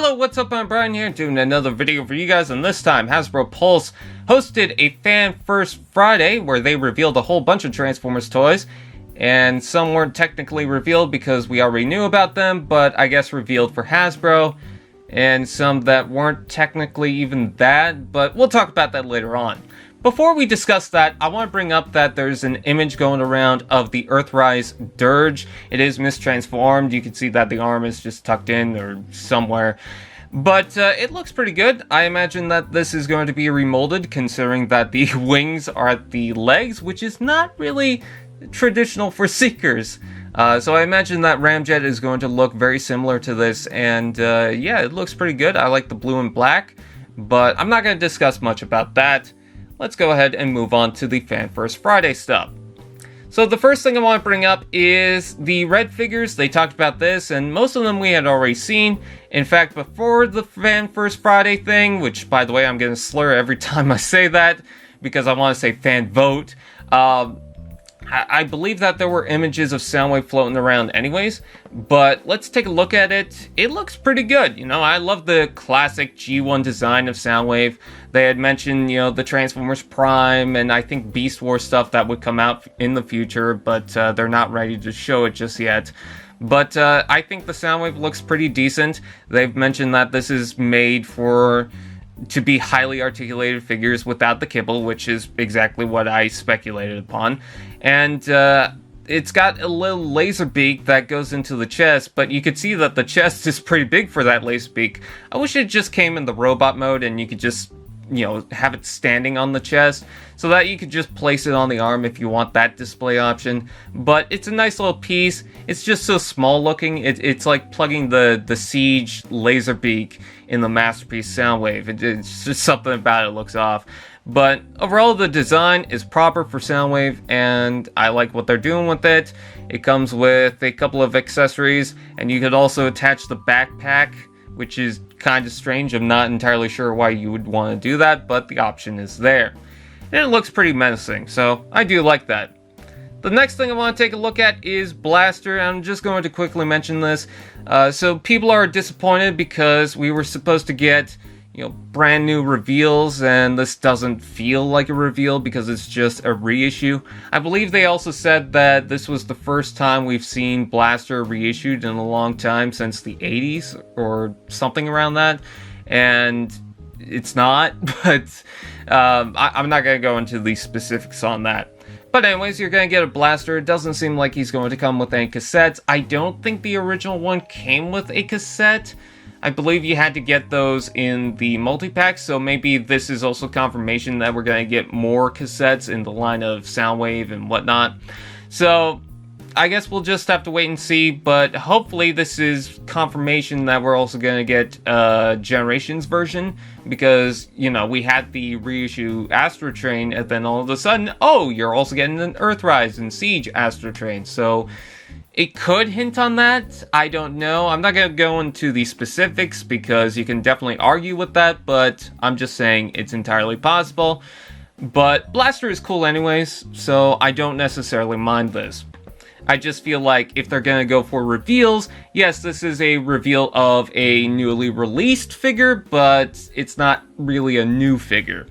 Hello, what's up? I'm Brian here doing another video for you guys, and this time Hasbro Pulse hosted a Fan First Friday where they revealed a whole bunch of Transformers toys, and some weren't technically revealed because we already knew about them, but I guess revealed for Hasbro, and some that weren't technically even that, but we'll talk about that later on. Before we discuss that, I want to bring up that there's an image going around of the Earthrise Dirge. It is mistransformed. You can see that the arm is just tucked in or somewhere. But it looks pretty good. I imagine that this is going to be remolded, considering that the wings are at the legs, which is not really traditional for Seekers. So I imagine that Ramjet is going to look very similar to this, and yeah, it looks pretty good. I like the blue and black, but I'm not going to discuss much about that. Let's go ahead and move on to the Fan First Friday stuff. So the first thing I want to bring up is the red figures. They talked about this, and most of them we had already seen. In fact, before the Fan First Friday thing, which, by the way, I'm going to slur every time I say that, because I want to say fan vote, I believe that there were images of Soundwave floating around anyways, but let's take a look at it. It looks pretty good. You know, I love the classic G1 design of Soundwave. They had mentioned, you know, the Transformers Prime and I think Beast Wars stuff that would come out in the future, but they're not ready to show it just yet. But I think the Soundwave looks pretty decent. They've mentioned that this is made to be highly articulated figures without the kibble, which is exactly what I speculated upon. And it's got a little laser beak that goes into the chest, but you could see that the chest is pretty big for that laser beak. I wish it just came in the robot mode and you could just, you know, have it standing on the chest so that you could just place it on the arm if you want that display option. But it's a nice little piece. It's just so small looking. It's like plugging the Siege laser beak in the Masterpiece Soundwave. It's just something about it looks off. But overall, the design is proper for Soundwave, and I like what they're doing with it. It comes with a couple of accessories, and you could also attach the backpack, which is kind of strange. I'm not entirely sure why you would want to do that, but the option is there. And it looks pretty menacing, so I do like that. The next thing I want to take a look at is Blaster. I'm just going to quickly mention this. So people are disappointed because we were supposed to get, you know, brand new reveals, and this doesn't feel like a reveal because it's just a reissue. I believe they also said that this was the first time we've seen Blaster reissued in a long time, since the 80s or something around that, and it's not, but I'm not going to go into the specifics on that. But anyways, you're going to get a Blaster. It doesn't seem like he's going to come with any cassettes. I don't think the original one came with a cassette. I believe you had to get those in the multi-pack, so maybe this is also confirmation that we're going to get more cassettes in the line of Soundwave and whatnot. So I guess we'll just have to wait and see, but hopefully this is confirmation that we're also going to get a Generations version, because, you know, we had the reissue Astro Train, and then all of a sudden, oh, you're also getting an Earthrise and Siege Astro Train, so it could hint on that. I don't know. I'm not going to go into the specifics because you can definitely argue with that, but I'm just saying it's entirely possible. But Blaster is cool anyways, so I don't necessarily mind this. I just feel like if they're going to go for reveals, yes, this is a reveal of a newly released figure, but it's not really a new figure.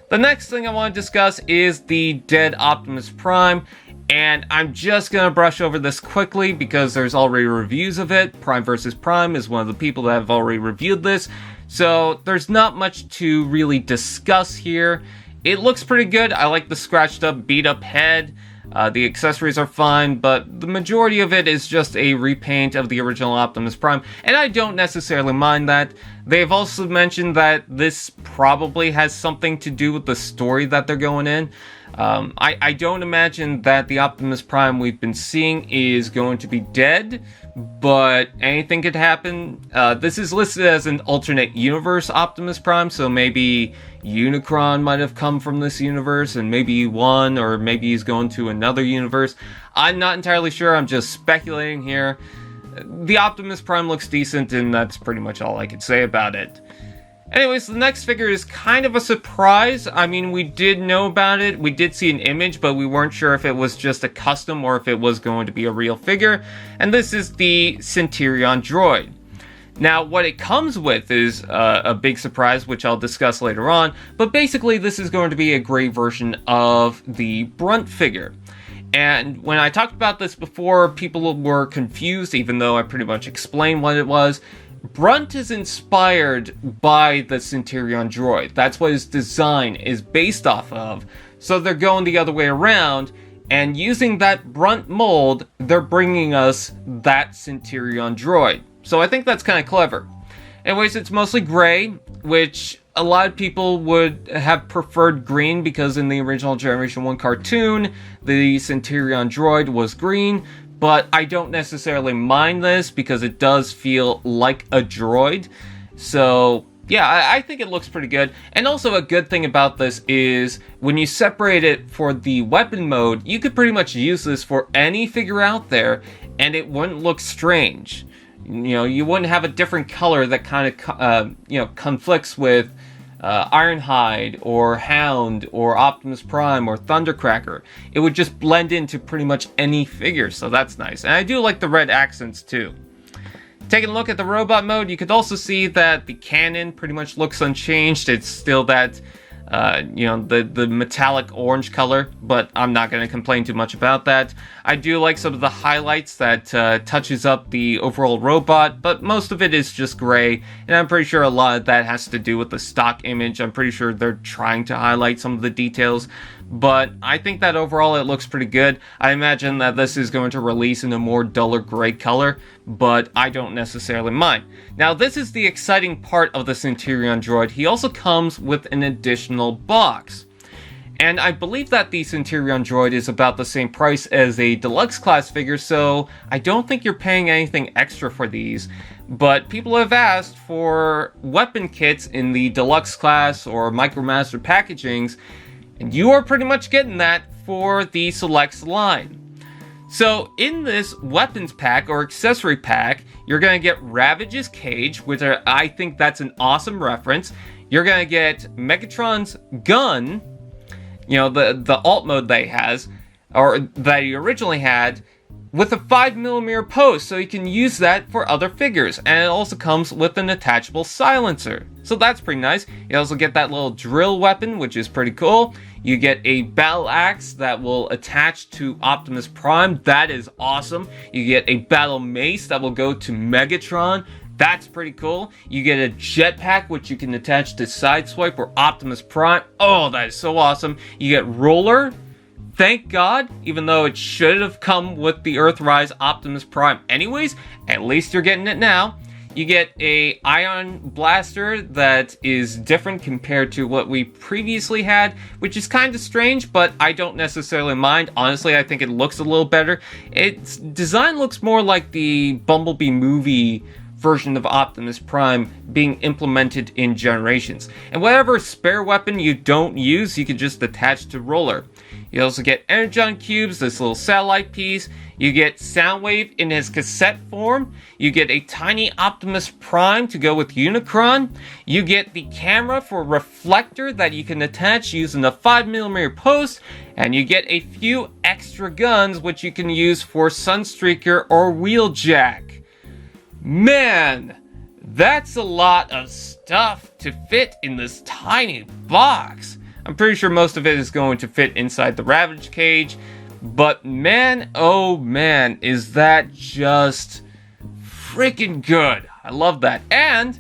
The next thing I want to discuss is the dead Optimus Prime. And I'm just going to brush over this quickly because there's already reviews of it. Prime vs. Prime is one of the people that have already reviewed this. So there's not much to really discuss here. It looks pretty good. I like the scratched up, beat up head. The accessories are fine, but the majority of it is just a repaint of the original Optimus Prime. And I don't necessarily mind that. They've also mentioned that this probably has something to do with the story that they're going in. I don't imagine that the Optimus Prime we've been seeing is going to be dead, but anything could happen. This is listed as an alternate universe Optimus Prime, so maybe Unicron might have come from this universe, and maybe he won, or maybe he's going to another universe. I'm not entirely sure, I'm just speculating here. The Optimus Prime looks decent, and that's pretty much all I could say about it. Anyways, the next figure is kind of a surprise. I mean, we did know about it. We did see an image, but we weren't sure if it was just a custom or if it was going to be a real figure. And this is the Sentir Eon Droid. Now, what it comes with is a big surprise, which I'll discuss later on, but basically this is going to be a gray version of the Brunt figure. And when I talked about this before, people were confused, even though I pretty much explained what it was. Brunt is inspired by the Centurion Droid. That's what his design is based off of. So they're going the other way around, and using that Brunt mold, they're bringing us that Centurion Droid. So I think that's kind of clever. Anyways, it's mostly gray, which a lot of people would have preferred green because in the original Generation 1 cartoon, the Centurion Droid was green, but I don't necessarily mind this because it does feel like a droid. So yeah, I think it looks pretty good. And also a good thing about this is when you separate it for the weapon mode, you could pretty much use this for any figure out there and it wouldn't look strange. You know, you wouldn't have a different color that kind of, conflicts with Ironhide or Hound or Optimus Prime or Thundercracker. It would just blend into pretty much any figure, so that's nice. And I do like the red accents too. Taking a look at the robot mode, you could also see that the cannon pretty much looks unchanged. It's still that, the metallic orange color, but I'm not going to complain too much about that. I do like some of the highlights that touches up the overall robot, but most of it is just gray, and I'm pretty sure a lot of that has to do with the stock image. I'm pretty sure they're trying to highlight some of the details, but I think that overall it looks pretty good. I imagine that this is going to release in a more duller gray color, but I don't necessarily mind. Now, this is the exciting part of the Centurion Droid. He also comes with an additional box. And I believe that the Centurion Droid is about the same price as a deluxe class figure, so I don't think you're paying anything extra for these. But people have asked for weapon kits in the deluxe class or Micromaster packagings, and you are pretty much getting that for the Selects line. So in this weapons pack or accessory pack, you're going to get Ravage's cage, which I think that's an awesome reference. You're going to get Megatron's gun, the alt mode that he has, or that he originally had, with a 5mm post, so you can use that for other figures. And it also comes with an attachable silencer, so that's pretty nice. You also get that little drill weapon, which is pretty cool. You get a battle axe that will attach to Optimus Prime. That is awesome. You get a battle mace that will go to Megatron. That's pretty cool. You get a jetpack, which you can attach to Sideswipe or Optimus Prime. Oh, that is so awesome. You get Roller. Thank God, even though it should have come with the Earthrise Optimus Prime anyways, at least you're getting it now. You get a Ion Blaster that is different compared to what we previously had, which is kind of strange, but I don't necessarily mind. Honestly, I think it looks a little better. Its design looks more like the Bumblebee movie version of Optimus Prime being implemented in Generations. And whatever spare weapon you don't use, you can just attach to Roller. You also get Energon Cubes, this little satellite piece. You get Soundwave in his cassette form. You get a tiny Optimus Prime to go with Unicron. You get the camera for reflector that you can attach using a 5mm post. And you get a few extra guns which you can use for Sunstreaker or Wheeljack. Man, that's a lot of stuff to fit in this tiny box. I'm pretty sure most of it is going to fit inside the Ravage cage, but man, oh man, is that just freaking good. I love that. And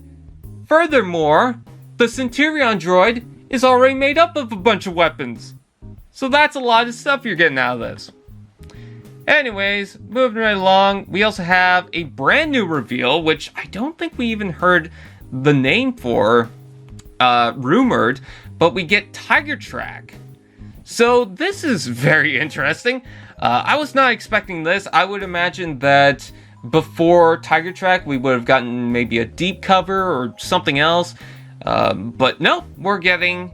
furthermore, the Centurion Droid is already made up of a bunch of weapons. So that's a lot of stuff you're getting out of this. Anyways, moving right along, we also have a brand new reveal, which I don't think we even heard the name for, rumored, but we get Tigertrack. So this is very interesting. I was not expecting this. I would imagine that before Tigertrack, we would have gotten maybe a deep cover or something else. But no, we're getting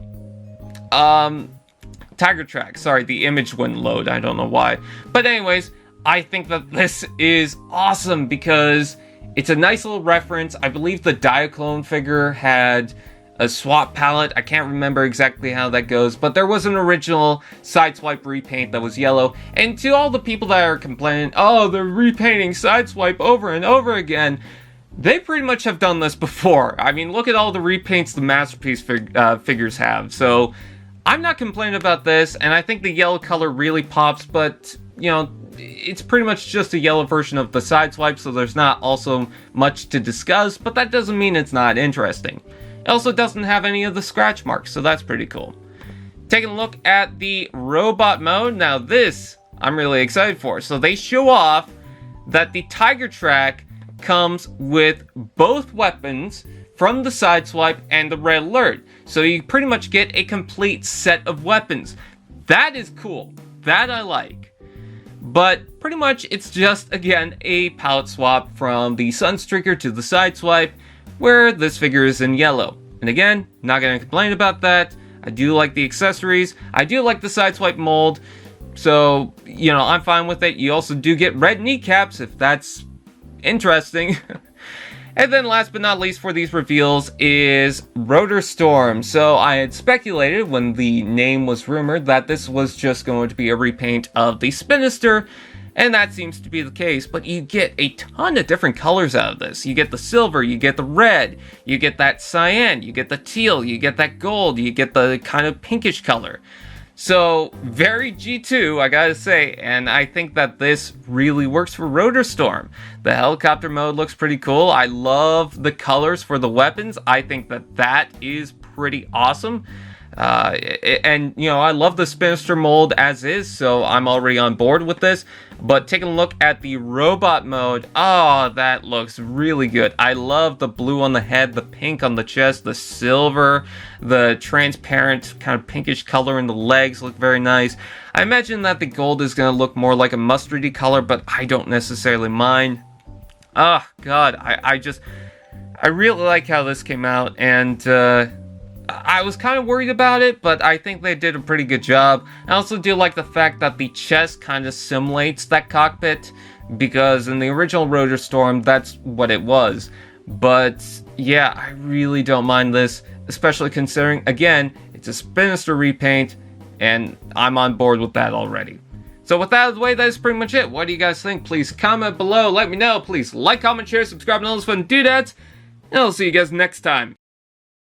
Tigertrack. Sorry, the image wouldn't load. I don't know why. But anyways, I think that this is awesome because it's a nice little reference. I believe the Diaclone figure had a swap palette. I can't remember exactly how that goes, but there was an original Sideswipe repaint that was yellow. And to all the people that are complaining, oh, they're repainting Sideswipe over and over again, They pretty much have done this before. I mean, look at all the repaints the Masterpiece figures have. So, I'm not complaining about this, and I think the yellow color really pops, but, you know, it's pretty much just a yellow version of the Sideswipe, so there's not also much to discuss, but that doesn't mean it's not interesting. It also doesn't have any of the scratch marks, so that's pretty cool. Taking a look at the robot mode, now this I'm really excited for. So they show off that the Tigertrack comes with both weapons from the Sideswipe and the Red Alert. So you pretty much get a complete set of weapons. That is cool. That I like. But pretty much it's just, again, a palette swap from the Sunstreaker to the Sideswipe, where this figure is in yellow. And again, not going to complain about that. I do like the accessories. I do like the Sideswipe mold. So, you know, I'm fine with it. You also do get red kneecaps, if that's interesting. And then last but not least for these reveals is Rotor Storm. So I had speculated when the name was rumored that this was just going to be a repaint of the Spinister, and that seems to be the case, but you get a ton of different colors out of this. You get the silver, you get the red, you get that cyan, you get the teal, you get that gold, you get the kind of pinkish color. So, very G2, I gotta say, and I think that this really works for Rotor Storm. The helicopter mode looks pretty cool. I love the colors for the weapons. I think that that is pretty awesome. And, you know, I love the Spinister mold as is, so I'm already on board with this. But taking a look at the robot mode, oh, that looks really good. I love the blue on the head, the pink on the chest, the silver, the transparent kind of pinkish color in the legs look very nice. I imagine that the gold is going to look more like a mustardy color, but I don't necessarily mind. Oh, God, I really like how this came out, and, I was kind of worried about it, but I think they did a pretty good job. I also do like the fact that the chest kind of simulates that cockpit, because in the original Rotor Storm, that's what it was. But yeah, I really don't mind this, especially considering, again, it's a Spinister repaint, and I'm on board with that already. So with that out of the way, that is pretty much it. What do you guys think? Please comment below, let me know. Please like, comment, share, subscribe, and all those fun doodads. And I'll see you guys next time.